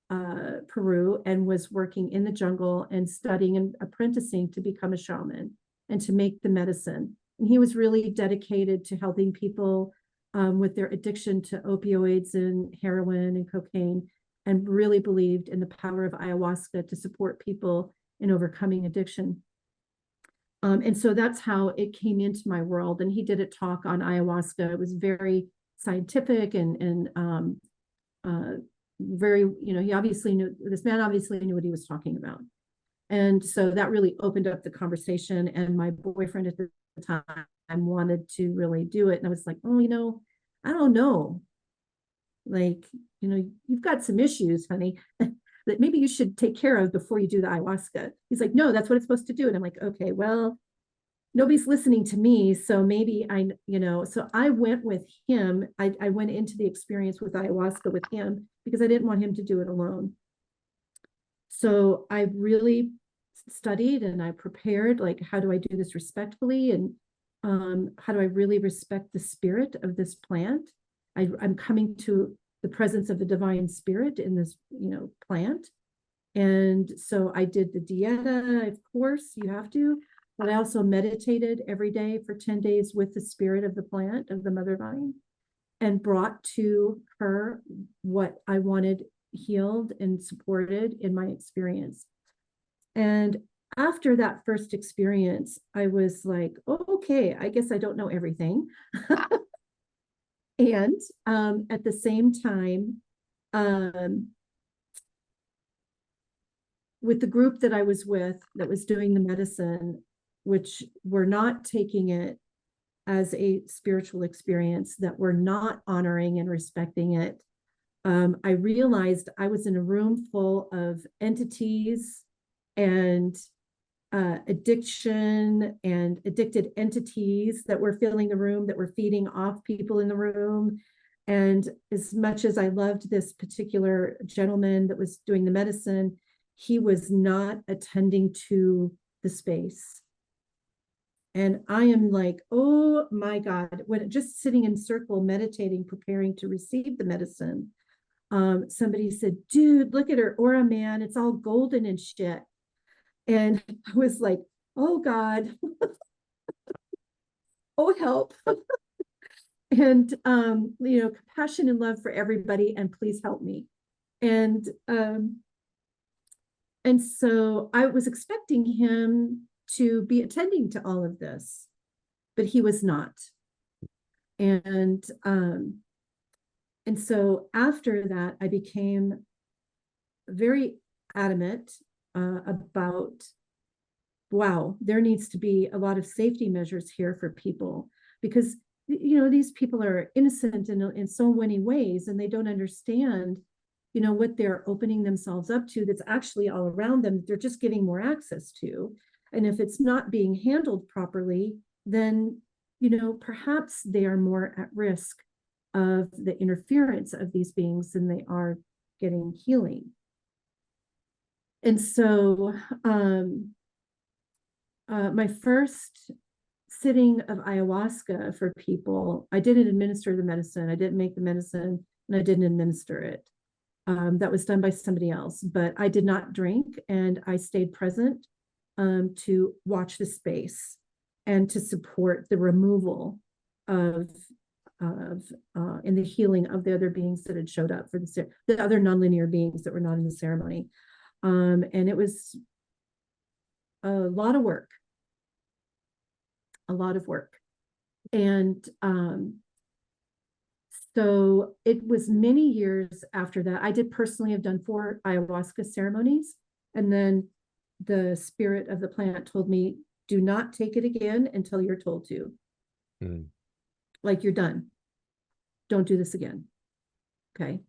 Peru and was working in the jungle and studying and apprenticing to become a shaman and to make the medicine. And he was really dedicated to helping people with their addiction to opioids and heroin and cocaine, and really believed in the power of ayahuasca to support people in overcoming addiction. And so that's how it came into my world. And he did a talk on ayahuasca. It was very scientific and very, he obviously knew, this man obviously knew what he was talking about. And so that really opened up the conversation. And my boyfriend at the time wanted to really do it. And I was like, oh, I don't know. Like, you've got some issues, honey, that maybe you should take care of before you do the ayahuasca. He's like, no, that's what it's supposed to do. And I'm like, okay, well, nobody's listening to me. So maybe so I went with him. I went into the experience with ayahuasca with him because I didn't want him to do it alone. So I really studied and I prepared, like, how do I do this respectfully? And how do I really respect the spirit of this plant? I'm coming to the presence of the divine spirit in this, plant. And so I did the dieta, of course, you have to, but I also meditated every day for 10 days with the spirit of the plant, of the mother vine, and brought to her what I wanted healed and supported in my experience. And after that first experience, I was like, oh, okay, I guess I don't know everything. And at the same time, with the group that I was with that was doing the medicine, which were not taking it as a spiritual experience, that were not honoring and respecting it, I realized I was in a room full of entities and addiction and addicted entities that were filling the room, that were feeding off people in the room. And as much as I loved this particular gentleman that was doing the medicine, he was not attending to the space. And I am like, oh my God, when just sitting in circle, meditating, preparing to receive the medicine, somebody said, dude, look at her aura, man. It's all golden and shit. And I was like, oh God, oh help. And, compassion and love for everybody, and please help me. And so I was expecting him to be attending to all of this, but he was not. And so after that, I became very adamant about, wow, there needs to be a lot of safety measures here for people, because these people are innocent in so many ways, and they don't understand what they're opening themselves up to, that's actually all around them, they're just getting more access to. And if it's not being handled properly, then perhaps they are more at risk of the interference of these beings than they are getting healing. And so my first sitting of ayahuasca for people, I didn't administer the medicine, I didn't make the medicine, and I didn't administer it. That was done by somebody else, but I did not drink, and I stayed present to watch the space and to support the removal of in the healing of the other beings that had showed up for the other nonlinear beings that were not in the ceremony. And it was a lot of work. And so it was many years after that. I did personally have done 4 ayahuasca ceremonies. And then the spirit of the plant told me, do not take it again until you're told to. Like, you're done. Don't do this again. Okay.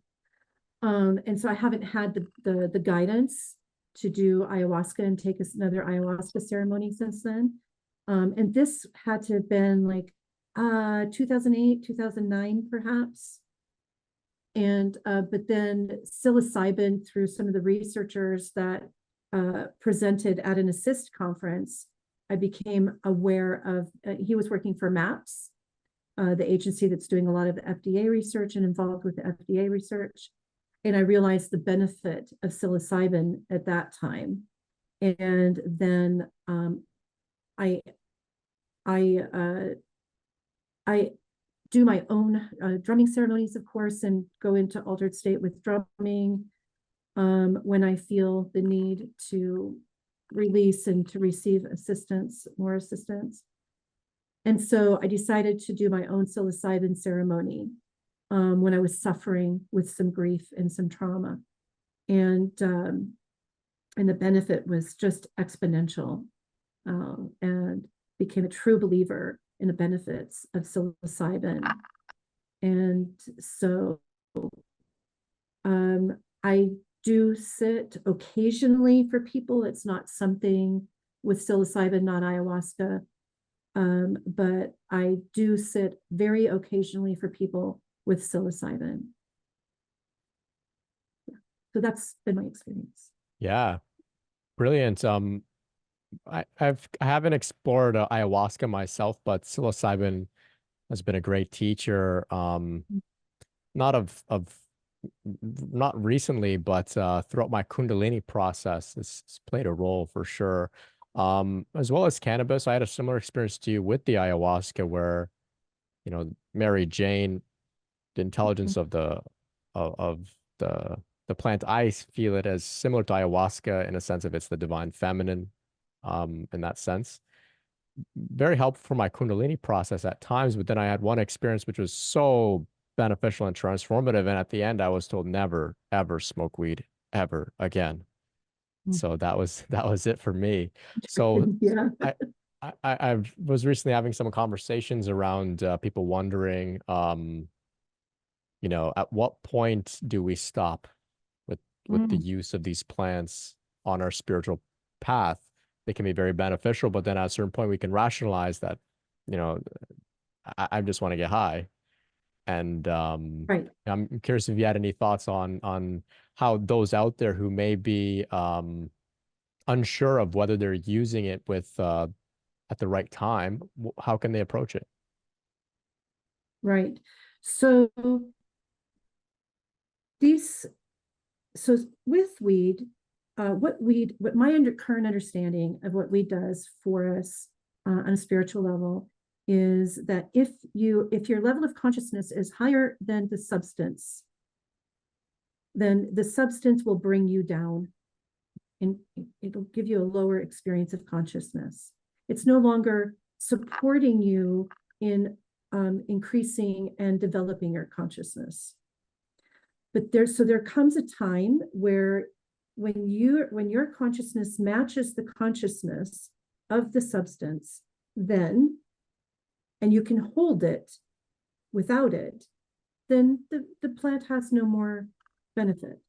And so I haven't had the guidance to do ayahuasca and take another ayahuasca ceremony since then. And this had to have been like 2008, 2009, perhaps. And but then psilocybin, through some of the researchers that presented at an ACISTE conference, I became aware of, he was working for MAPS, the agency that's doing a lot of the FDA research and involved with the FDA research. And I realized the benefit of psilocybin at that time. And then I do my own drumming ceremonies, of course, and go into altered state with drumming when I feel the need to release and to receive assistance, more assistance. And so I decided to do my own psilocybin ceremony when I was suffering with some grief and some trauma. And the benefit was just exponential, and became a true believer and the benefits of psilocybin. And so I do sit occasionally for people. It's not something with psilocybin, not ayahuasca. But I do sit very occasionally for people with psilocybin. Yeah. So that's been my experience. Yeah, brilliant. I haven't explored ayahuasca myself, but psilocybin has been a great teacher. Not not recently, but throughout my Kundalini process, it's played a role for sure. As well as cannabis, I had a similar experience to you with the ayahuasca, where Mary Jane, the intelligence of the plant, I feel it as similar to ayahuasca in a sense of it's the divine feminine, in that sense. Very helpful for my Kundalini process at times, but then I had one experience which was so beneficial and transformative, and at the end I was told never ever smoke weed ever again. So that was it for me. So Yeah. I I was recently having some conversations around people wondering, at what point do we stop with the use of these plants on our spiritual path? They can be very beneficial, but then at a certain point we can rationalize that, you know, I just want to get high. And Right. I'm curious if you had any thoughts on how those out there who may be unsure of whether they're using it with at the right time, how can they approach it? Right. So these, so with weed, what my current understanding of what weed does for us on a spiritual level is that if your level of consciousness is higher than the substance, then the substance will bring you down, and it'll give you a lower experience of consciousness. It's no longer supporting you in increasing and developing your consciousness. But there comes a time where when your consciousness matches the consciousness of the substance, then, and you can hold it without it, then the plant has no more benefit.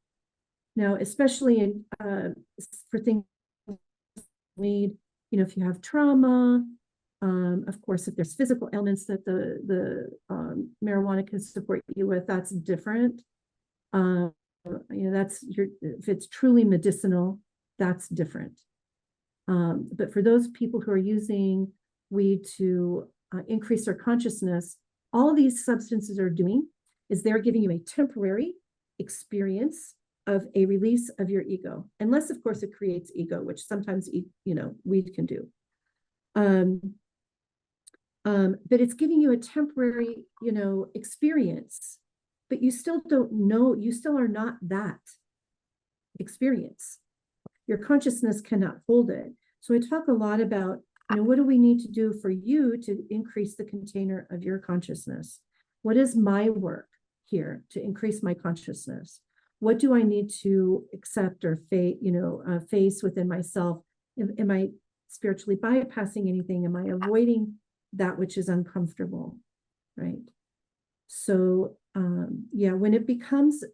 Now, especially in for things weed, if you have trauma, of course, if there's physical ailments that the marijuana can support you with, that's different. If it's truly medicinal, that's different. But for those people who are using weed to increase their consciousness, all these substances are doing is they're giving you a temporary experience of a release of your ego, unless of course it creates ego, which sometimes weed can do. But it's giving you a temporary experience, but you still don't know, you still are not that experience. Your consciousness cannot hold it. So I talk a lot about, what do we need to do for you to increase the container of your consciousness? What is my work here to increase my consciousness? What do I need to accept or face within myself? Am I spiritually bypassing anything? Am I avoiding that which is uncomfortable? Right. So when it becomes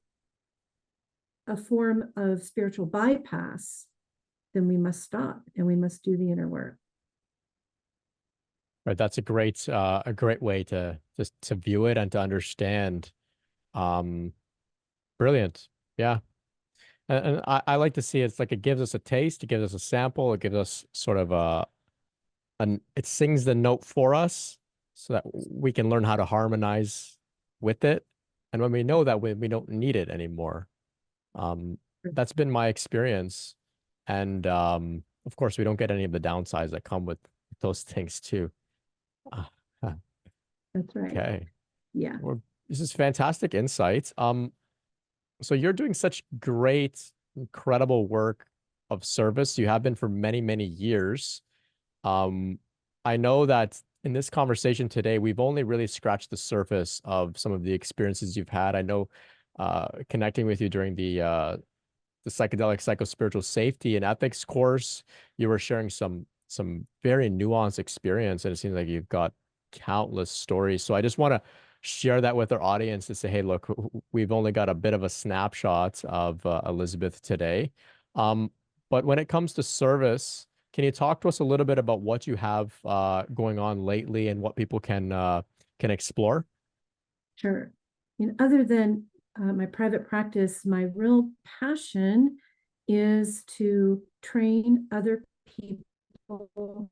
a form of spiritual bypass, then we must stop and we must do the inner work. Right. That's a great way to just to view it and to understand. Brilliant. Yeah. And I like to see it's like it gives us a taste, it gives us a sample, it gives us sort of it sings the note for us so that we can learn how to harmonize with it. And when we know that we don't need it anymore, that's been my experience. And of course, we don't get any of the downsides that come with those things too. That's right. Okay. Yeah. Well, this is fantastic insights. So you're doing such great, incredible work of service. You have been for many, many years. I know that in this conversation today, we've only really scratched the surface of some of the experiences you've had. I know connecting with you during the psychedelic psychospiritual safety and ethics course, you were sharing some very nuanced experience, and it seems like you've got countless stories. So I just want to share that with our audience to say, hey, look, we've only got a bit of a snapshot of Elizabeth today. But when it comes to service, can you talk to us a little bit about what you have going on lately and what people can explore? Sure. Other than my private practice, my real passion is to train other people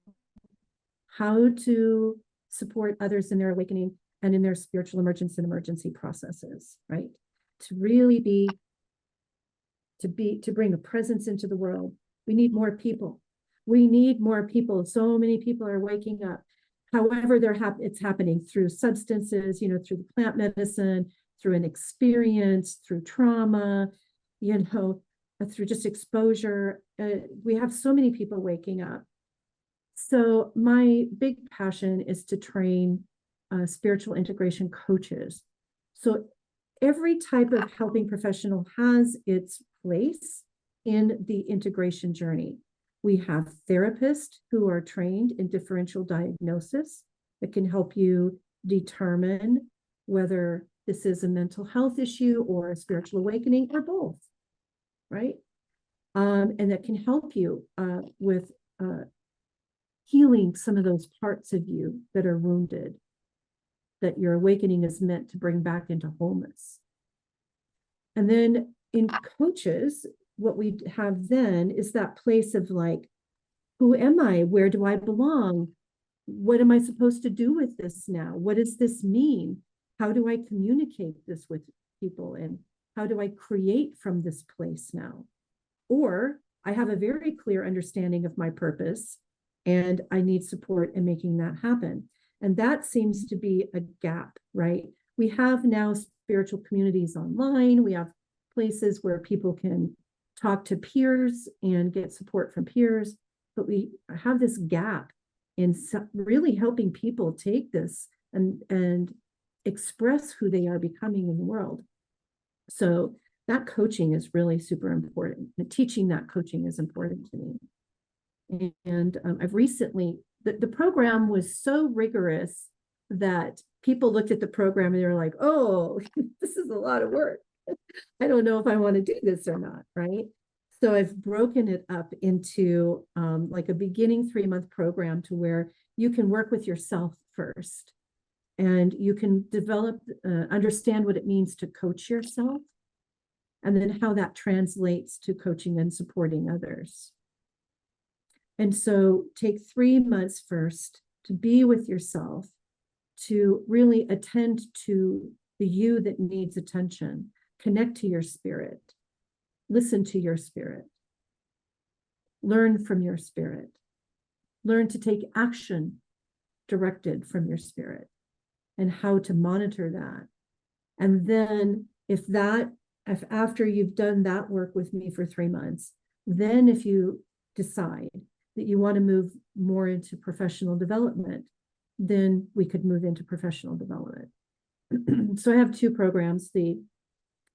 how to support others in their awakening and in their spiritual emergence and emergency processes, right? To really to bring a presence into the world. We need more people. We need more people. So many people are waking up. However, it's happening through substances, through the plant medicine, through an experience, through trauma, through just exposure. We have so many people waking up. So my big passion is to train spiritual integration coaches. So every type of helping professional has its place in the integration journey. We have therapists who are trained in differential diagnosis that can help you determine whether this is a mental health issue or a spiritual awakening or both, right? And that can help you with healing some of those parts of you that are wounded, that your awakening is meant to bring back into wholeness. And then in coaches, what we have then is that place of like, who am I? Where do I belong? What am I supposed to do with this now? What does this mean? How do I communicate this with people? And how do I create from this place now? Or I have a very clear understanding of my purpose and I need support in making that happen. And that seems to be a gap, right? We have now spiritual communities online. We have places where people can talk to peers and get support from peers, but we have this gap in really helping people take this and express who they are becoming in the world. So that coaching is really super important. And teaching that coaching is important to me. And I've recently, the program was so rigorous that people looked at the program and they were like, oh, this is a lot of work. I don't know if I want to do this or not, right? So I've broken it up into like a beginning 3-month program to where you can work with yourself first and you can develop, understand what it means to coach yourself and then how that translates to coaching and supporting others. And so take 3 months first to be with yourself, to really attend to the you that needs attention, connect to your spirit, listen to your spirit, learn from your spirit, learn to take action directed from your spirit and how to monitor that. And then if after you've done that work with me for 3 months, then if you decide that you want to move more into professional development, then we could move into professional development. So I have 2 programs, the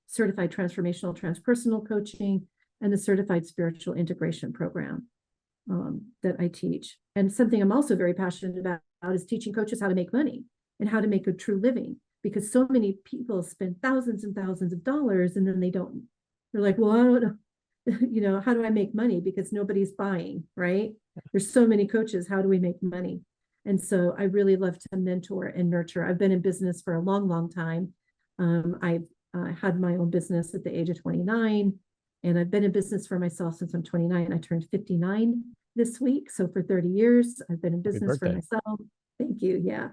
Certified Transformational Transpersonal Coaching and the Certified Spiritual Integration Program that I teach. And something I'm also very passionate about is teaching coaches how to make money and how to make a true living, because so many people spend thousands and thousands of dollars and then they're like, well, I don't know, how do I make money? Because nobody's buying, right? There's so many coaches. How do we make money? And so I really love to mentor and nurture. I've been in business for a long, long time. I've had my own business at the age of 29, and I've been in business for myself since I'm 29. I turned 59 this week. So for 30 years, I've been in business for myself. Thank you. Yeah.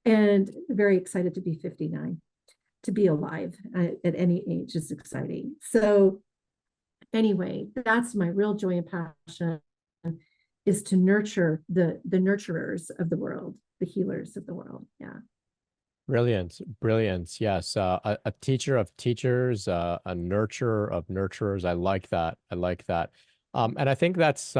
And very excited to be 59. To be alive at any age is exciting. So anyway, that's my real joy and passion, is to nurture the nurturers of the world, the healers of the world. Yeah. Brilliant, brilliant. Yes, a teacher of teachers, a nurturer of nurturers. I like that. I like that. And I think that's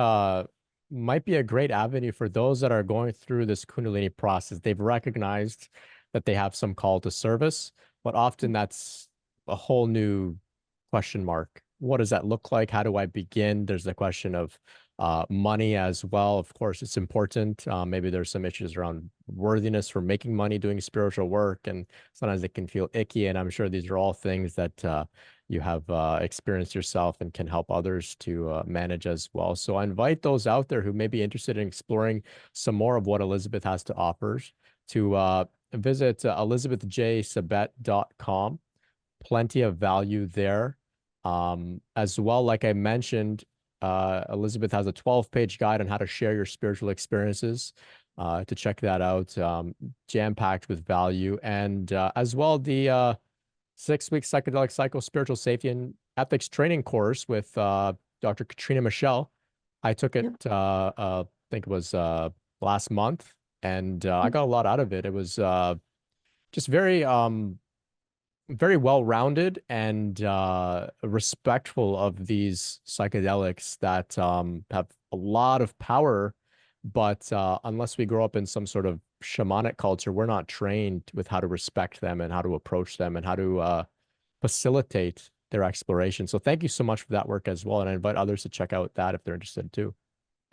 might be a great avenue for those that are going through this Kundalini process. They've recognized that they have some call to service, but often that's a whole new question mark. What does that look like? How do I begin? There's the question of money as well. Of course, it's important. Maybe there's some issues around worthiness for making money doing spiritual work, and sometimes it can feel icky. And I'm sure these are all things that you have experienced yourself and can help others to manage as well. So I invite those out there who may be interested in exploring some more of what Elizabeth has to offer to visit elizabethjsabet.com. Plenty of value there. As well, like I mentioned, Elizabeth has a 12-page guide on how to share your spiritual experiences. To check that out, jam-packed with value. And as well, the 6-week psychedelic psycho-spiritual safety and ethics training course with Dr. Katrina Michelle. I took it, I think it was last month, and I got a lot out of it. It was just very well-rounded and respectful of these psychedelics that have a lot of power, but unless we grow up in some sort of shamanic culture, we're not trained with how to respect them and how to approach them and how to facilitate their exploration. So thank you so much for that work as well, and I invite others to check out that if they're interested too.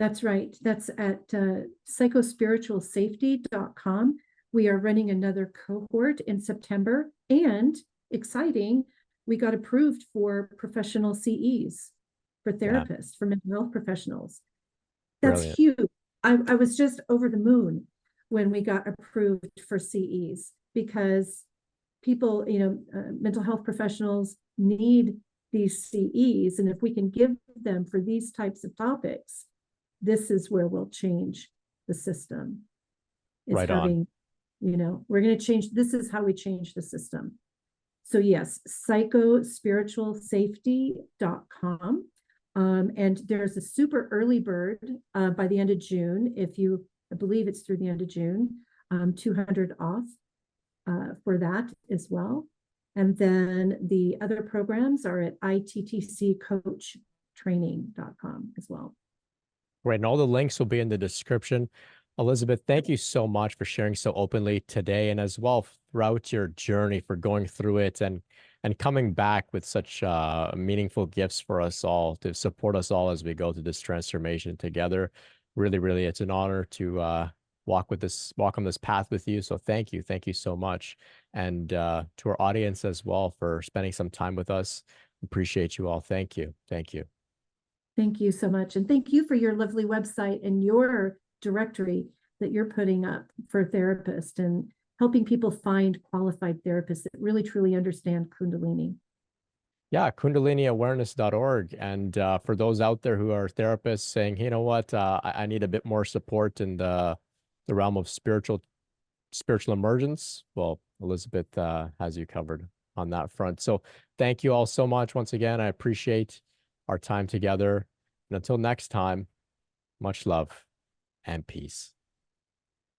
That's right. That's at psychospiritualsafety.com. We are running another cohort in September, and exciting, we got approved for professional CEs, for therapists, for mental health professionals. That's Brilliant. huge. I was just over the moon when we got approved for CEs, because people, mental health professionals need these CEs. And if we can give them for these types of topics, this is where we'll change the system. It's Right on. we're going to change. This is how we change the system. So yes, psychospiritualsafety.com. And there's a super early bird by the end of June. I believe it's through the end of June, 200 off for that as well. And then the other programs are at ittccoachtraining.com as well. Right, and all the links will be in the description. Elizabeth, thank you so much for sharing so openly today, and as well throughout your journey, for going through it and coming back with such meaningful gifts for us all, to support us all as we go through this transformation together. Really, really, it's an honor to walk on this path with you. So thank you so much, and to our audience as well for spending some time with us. Appreciate you all. Thank you. Thank you so much, and thank you for your lovely website and your directory that you're putting up for therapists and helping people find qualified therapists that really truly understand Kundalini. Yeah, kundaliniawareness.org. And for those out there who are therapists saying, you know what, I need a bit more support in the realm of spiritual emergence, well, Elizabeth has you covered on that front. So thank you all so much once again. I appreciate our time together. And until next time, much love and peace.